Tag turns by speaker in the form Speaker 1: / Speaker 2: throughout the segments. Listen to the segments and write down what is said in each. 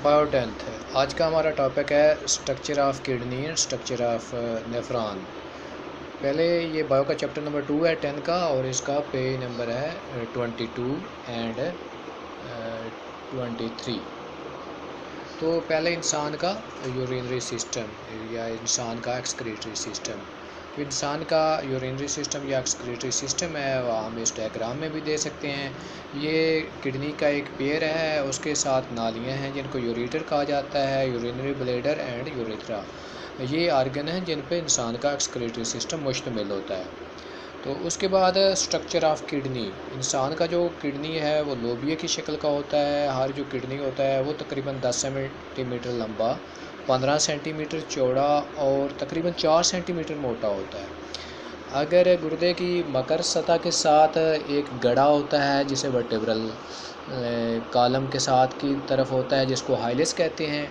Speaker 1: Bio 10th आज का हमारा टॉपिक है structure of kidney and structure of nephron. पहले ये बायो का चैप्टर नंबर 2 है 10 का, और इसका पेज नंबर है 22 एंड 23। तो पहले इंसान का यूरिनरी सिस्टम या इंसान का एक्सक्रीटरी सिस्टम। तो इंसान का यूरिनरी सिस्टम या एक्सक्रीटरी सिस्टम है, वह हम इस डायग्राम में भी दे सकते हैं। ये किडनी का एक पेयर है, उसके साथ नालियां हैं जिनको यूरेटर कहा जाता है, यूरिनरी ब्लैडर एंड यूरेथ्रा। ये आर्गन हैं जिन पे इंसान का एक्सक्रीटरी सिस्टम मुश्तमिल होता है। तो उसके बाद स्ट्रक्चर ऑफ किडनी। इंसान का जो किडनी है वो लोबिया की शक्ल का होता है। हर जो किडनी होता है वो तकरीबन 10 सेंटीमीटर लंबा, 15 सेंटीमीटर चौड़ा और तकरीबन 4 सेंटीमीटर मोटा होता है। अगर गुर्दे की मकर सतह के साथ एक गड़ा होता है जिसे वर्टेब्रल कॉलम के साथ की तरफ होता है, जिसको हाइलेस कहते हैं।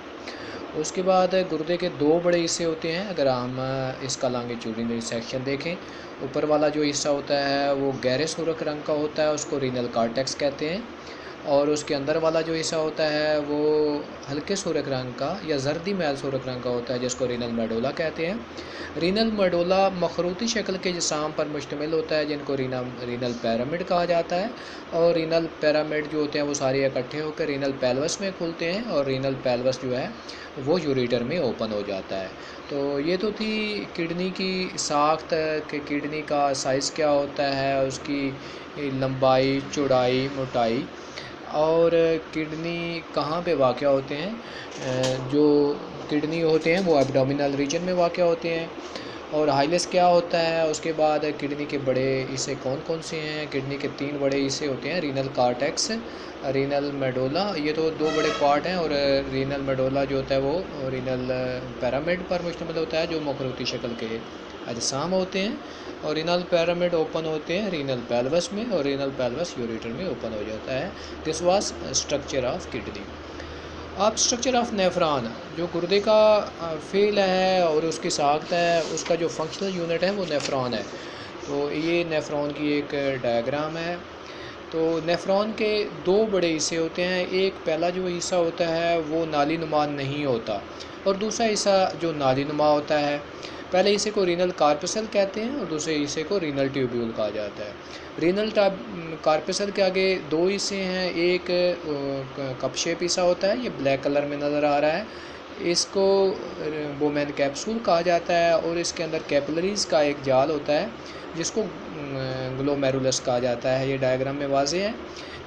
Speaker 1: उसके बाद गुर्दे के दो बड़े हिस्से होते हैं। अगर हम इसका लॉन्गिट्यूडिनल सेक्शन देखें, ऊपर वाला जो हिस्सा होता है वो गहरे सुर्ख रंग का होता है, उसको रीनल कॉर्टेक्स कहते हैं। और उसके अंदर वाला जो हिस्सा होता है वो हल्के सुर्ख रंग का या जर्दी मैल सुर्ख रंग का होता है, जिसको रीनल मेडोला कहते हैं। रीनल मेडोला मखरूती शक्ल के जिसाम पर मुश्तमिल होता है, जिनको रीनल पैरामिड कहा जाता है। और रीनल पैरामिड जो होते हैं वो सारे इकट्ठे होकर रीनल पेल्वस में खुलते हैं, और रीनल पेल्वस जो है वो यूरेटर में ओपन हो जाता है। तो ये तो थी किडनी की साख्त कि किडनी का साइज़ क्या होता है, उसकी लंबाई, चौड़ाई, मोटाई, और किडनी कहाँ पे वाक़या होते हैं। जो किडनी होते हैं वो एब्डोमिनल रीजन में वाक़या होते हैं। और हाइलेस क्या होता है, उसके बाद किडनी के बड़े हिस्से कौन कौन से हैं। किडनी के 3 बड़े हिस्से होते हैं, रीनल कॉर्टेक्स, रीनल मेडोला, ये तो 2 बड़े पार्ट हैं। और रीनल मेडोला जो होता है वो रीनल पैरामिड पर मुश्तमिल होता है, जो मखरूती शक्ल के अजसाम होते हैं। और रीनल पैरामिड ओपन होते हैं रीनल पेल्वस में, और रीनल पेल्वस यूरेटर में ओपन हो जाता है। This was structure of kidney. अब स्ट्रक्चर ऑफ नेफ्रॉन, जो गुर्दे का फेल है और उसकी साख्त है, उसका जो फंक्शनल यूनिट है वो नेफ्रॉन है। तो ये नेफ्रॉन की एक डायग्राम है। तो नेफ्रॉन के 2 बड़े हिस्से होते हैं। एक पहला जो हिस्सा होता है वो नाली नुमा नहीं होता, और दूसरा हिस्सा जो नाली नुमा होता है। पहले हिस्से को रीनल कार्पसल कहते हैं और दूसरे हिस्से को रीनल ट्यूब्यूल कहा जाता है। रीनल कार्पसल के आगे 2 हिस्से हैं। एक कप शेप हिस्सा होता है, ये ब्लैक कलर में नज़र आ रहा है, इसको बोमेन कैप्सूल कहा जाता है। और इसके अंदर कैपिलरीज़ का एक जाल होता है जिसको ग्लोमेरुलस कहा जाता है। ये डायग्राम में वाज़ेह है।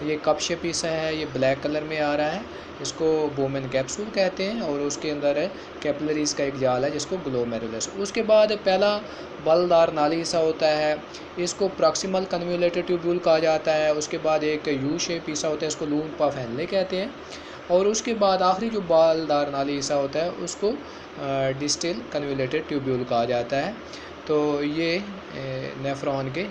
Speaker 1: ये कप शेप हिस्सा है, ये ब्लैक कलर में आ रहा है, इसको बोमेन कैप्सूल कहते हैं। और उसके अंदर कैपिलरीज़ का एक जाल है जिसको ग्लोमेरुलस। उसके बाद पहला बलदार नाली हिस्सा होता है, इसको प्रॉक्सिमल कन्वोल्यूटेड ट्यूब्यूल कहा जाता है। उसके बाद एक यू शेप हिस्सा होता है, इसको लून पफ हेनले कहते हैं। और उसके बाद आखिरी जो बालदार नाली हिस्सा होता है उसको डिस्टल कन्वोल्यूटेड ट्यूब्यूल कहा जाता है। तो ये नेफ्रॉन के